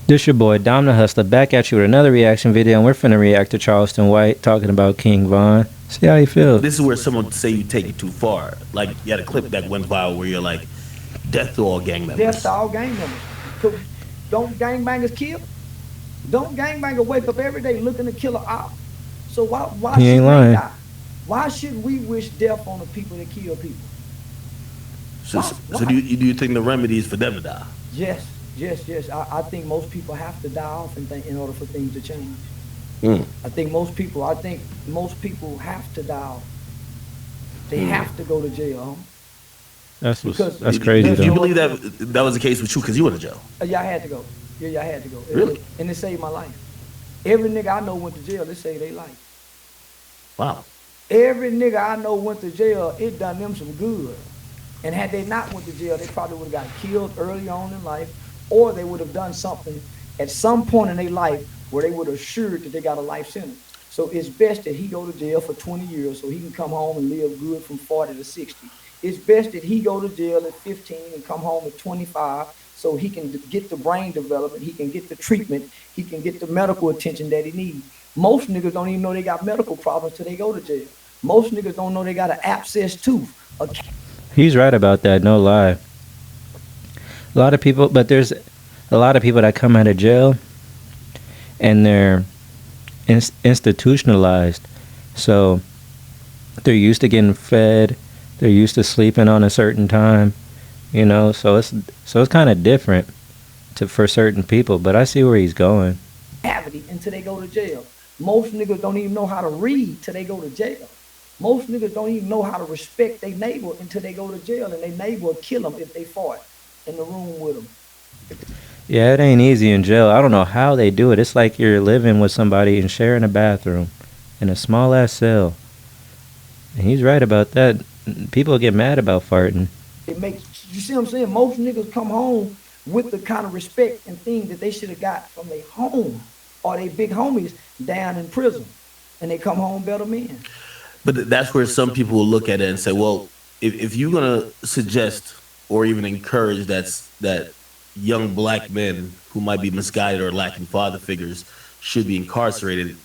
This your boy Dom the Hustler back at you with another reaction video, and we're finna react to Charleston White talking about King Von. See how he feel. This is where someone say you take it too far. Like you had a clip that went viral where you're like, "Death to all gang members." Death to all gang members. Don't gangbangers kill? Don't gangbangers wake up every day looking to kill a op? So why He should ain't they lying. die? Why should we wish death on the people that kill people? So do you think the remedy is for them to die? Yes. I think most people have to die off in order for things to change. Mm. I think most people have to die off. They have to go to jail. That's Because crazy Do you though. believe that was the case with you because you went to jail? Yeah, I had to go. Yeah, I had to go. Really? And it saved my life. Every nigga I know went to jail, it saved their life. Wow. Every nigga I know went to jail, it done them some good. And had they not went to jail, they probably would have got killed early on in life, or they would have done something at some point in their life where they would have assured that they got a life sentence. So it's best that he go to jail for 20 years so he can come home and live good from 40 to 60. It's best that he go to jail at 15 and come home at 25 so he can get the brain development, he can get the treatment, he can get the medical attention that he needs. Most niggas don't even know they got medical problems till they go to jail. Most niggas don't know they got an abscessed tooth. He's right about that, no lie. A lot of people, but there's a lot of people that come out of jail and they're institutionalized. So they're used to getting fed, they're used to sleeping on a certain time, you know, so it's kind of different for certain people, but I see where he's going. Cavity until they go to jail. Most niggas don't even know how to read till they go to jail. Most niggas don't even know how to respect their neighbor until they go to jail, and their neighbor will kill them if they fought in the room with them. Yeah, it ain't easy in jail. I don't know how they do it. It's like you're living with somebody and sharing a bathroom in a small ass cell. And he's right about that. People get mad about farting. It makes, you see what I'm saying? Most niggas come home with the kind of respect and things that they should have got from their home or their big homies down in prison, and they come home better men. But that's where some people will look at it and say, well, if you're gonna suggest or even encourage that young black men who might be misguided or lacking father figures should be incarcerated,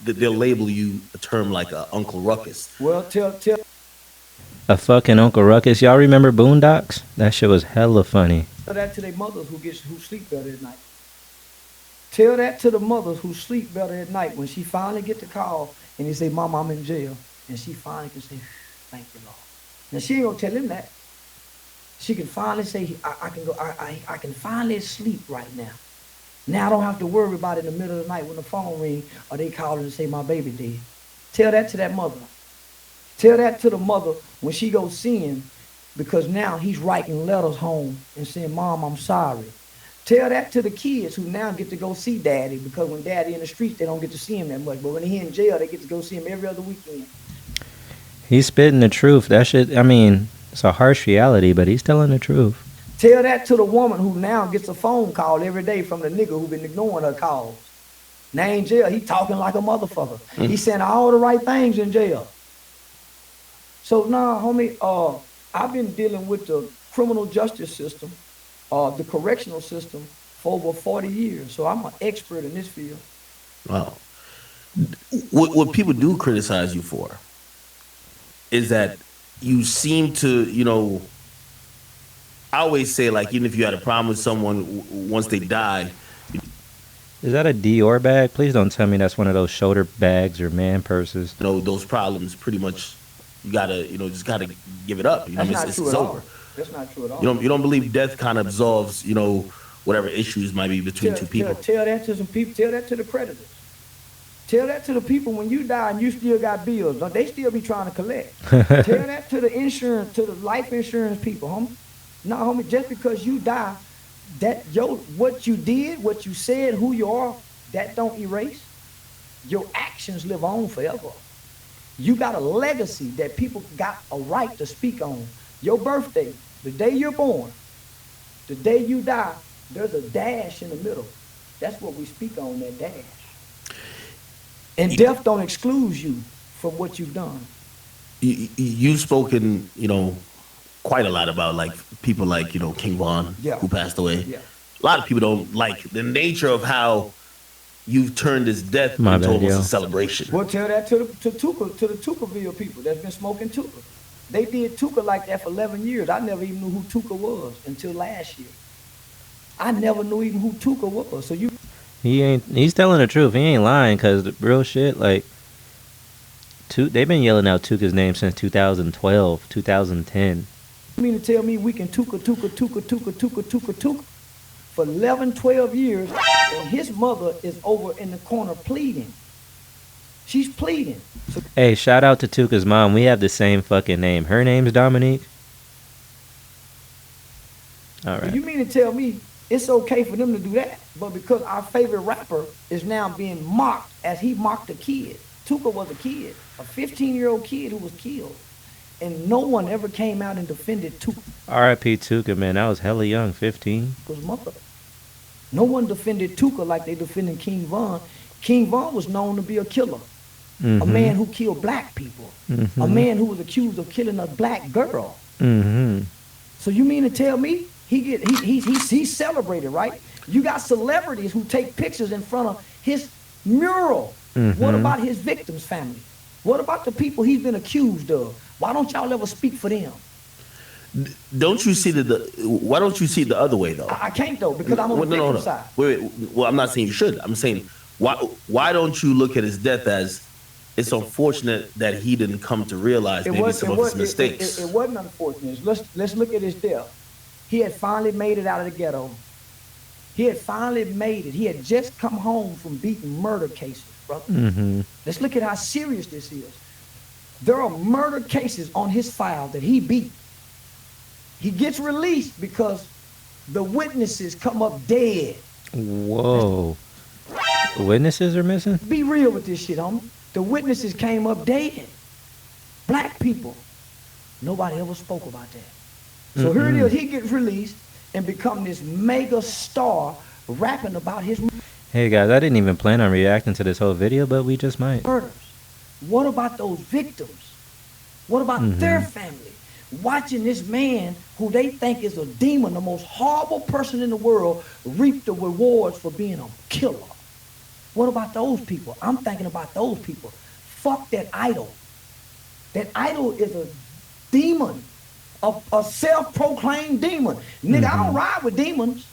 they'll label you a term like Uncle Ruckus. Well, tell A fucking Uncle Ruckus. Y'all remember Boondocks? That shit was hella funny. that to their mothers who sleep better at night. Tell that to the mothers who sleep better at night when she finally get the call and they say, "Mama, I'm in jail," and she finally can say, "Thank you, Lord." Now she ain't gonna tell him that. She can finally say, I can go. I can finally sleep right now. Now I don't have to worry about it in the middle of the night when the phone rings or they call and say my baby dead. Tell that to that mother. Tell that to the mother when she goes see him, because now he's writing letters home and saying, "Mom, I'm sorry." Tell that to the kids who now get to go see daddy, because when daddy in the streets, they don't get to see him that much. But when he in jail, they get to go see him every other weekend. He's spitting the truth. That shit, I mean, it's a harsh reality, but he's telling the truth. Tell that to the woman who now gets a phone call every day from the nigga who been ignoring her calls. Now in jail, he talking like a motherfucker. He saying all the right things in jail. So nah, homie, I've been dealing with the criminal justice system, the correctional system for over 40 years. So I'm an expert in this field. Wow. What people do criticize you for is that you seem to, I always say, like, even if you had a problem with someone, once they die, Is that a Dior bag? Please don't tell me that's one of those shoulder bags or man purses. those problems pretty much, you gotta, just gotta give it up. That's not It's true at over. all. That's not true at all. You don't believe death kind of absolves, whatever issues might be between two people. Tell that to some people. Tell that to the creditors. Tell that to the people when you die and you still got bills. They still be trying to collect. Tell that to the insurance, to the life insurance people, homie. No, homie, just because you die, what you did, what you said, who you are, that don't erase. Your actions live on forever. You got a legacy that people got a right to speak on. Your birthday, the day you're born, the day you die, there's a dash in the middle. That's what we speak on, that dash. And death don't exclude you from what you've done. You've spoken, quite a lot about like people like King Von, Yeah. who passed away. Yeah. a lot of people don't like the nature of how you've turned his death My into bad, almost yo. a celebration. We'll tell that to the Tuckerville people that's been smoking Tucker. They did Tucker like that for 11 years. I never even knew who Tucker was until last year. I never knew even who Tucker was. So He's telling the truth. He ain't lying, cause the real shit, like, they've been yelling out Tuka's name since 2012, 2010. mean to tell me we can Tucker for 11, 12 years, and his mother is over in the corner pleading. She's pleading. So Hey, shout out to Tuka's mom. We have the same fucking name. Her name's Dominique. All right. you mean to tell me it's okay for them to do that, but because our favorite rapper is now being mocked as he mocked a kid. Tuka was a kid, a 15-year-old kid who was killed, and no one ever came out and defended Tuka's R.I.P. Tuka, man. I was hella young, 15. mother. No one defended Tuka like they defended King Von. King Von was known to be a killer, a man who killed black people, a man who was accused of killing a black girl. So you mean to tell me he's celebrated, right? You got celebrities who take pictures in front of his mural. What about his victims' family? What about the people he's been accused of? Why don't y'all ever speak for them? Don't you see why don't you see it the other way though? I can't though, because I'm on the victim side. Wait. Well, I'm not saying you should. I'm saying why don't you look at his death as it's unfortunate that he didn't come to realize maybe some of his mistakes. It wasn't unfortunate. Let's look at his death. He had finally made it out of the ghetto. He had finally made it. He had just come home from beating murder cases, brother. Let's look at how serious this is. There are murder cases on his file that he beat. He gets released because the witnesses come up dead. Whoa. Witnesses are missing? Be real with this shit, homie. The witnesses came up dead. Black people. Nobody ever spoke about that. So here it is. He gets released and become this mega star rapping about his Hey, guys, I didn't even plan on reacting to this whole video, but we just might. murders. What about those victims? What about their family? Watching this man who they think is a demon, the most horrible person in the world, reap the rewards for being a killer. What about those people? I'm thinking about those people. Fuck that idol. That idol is a demon, a self-proclaimed demon. Nigga, I don't ride with demons.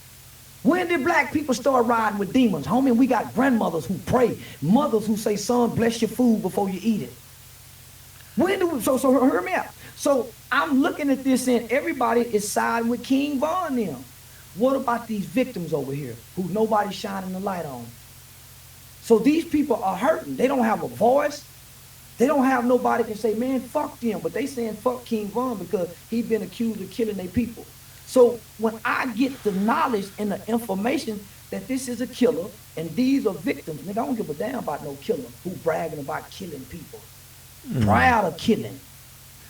When did black people start riding with demons? Homie, we got grandmothers who pray, mothers who say, son, bless your food before you eat it. So hear me out. So I'm looking at this and everybody is siding with King Von now. What about these victims over here who nobody's shining the light on? So these people are hurting. They don't have a voice. They don't have nobody can say, man, fuck them. But they saying fuck King Von because he been accused of killing their people. So when I get the knowledge and the information that this is a killer and these are victims, nigga, I don't give a damn about no killer who bragging about killing people. Proud of killing.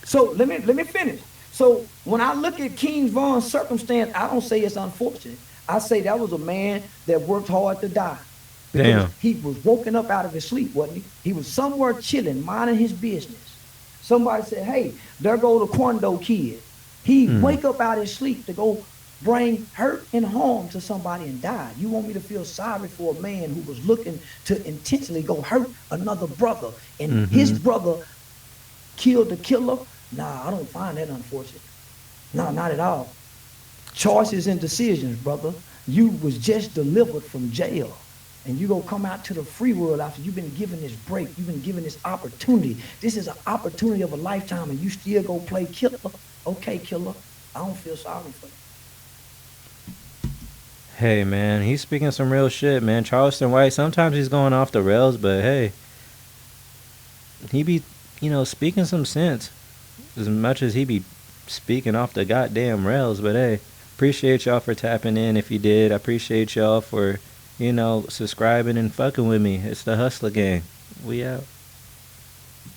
So let me finish. So when I look at King Von's circumstance, I don't say it's unfortunate. I say that was a man that worked hard to die. Damn. He was woken up out of his sleep, wasn't he? He was somewhere chilling, minding his business. Somebody said, hey, there go the Quando kid. He wake up out of his sleep to go bring hurt and harm to somebody and die. You want me to feel sorry for a man who was looking to intentionally go hurt another brother and his brother killed the killer? Nah, I don't find that unfortunate. No, not at all. Choices and decisions, brother. You was just delivered from jail. And you gonna come out to the free world after you've been given this break, you've been given this opportunity. This is an opportunity of a lifetime and you still go play killer. Okay, killer, I don't feel sorry for you. Hey, man, he's speaking some real shit, man. Charleston White, sometimes he's going off the rails, but hey, he be, speaking some sense as much as he be speaking off the goddamn rails. But hey, appreciate y'all for tapping in if you did. I appreciate y'all for, subscribing and fucking with me. It's the Hustler Gang. We out.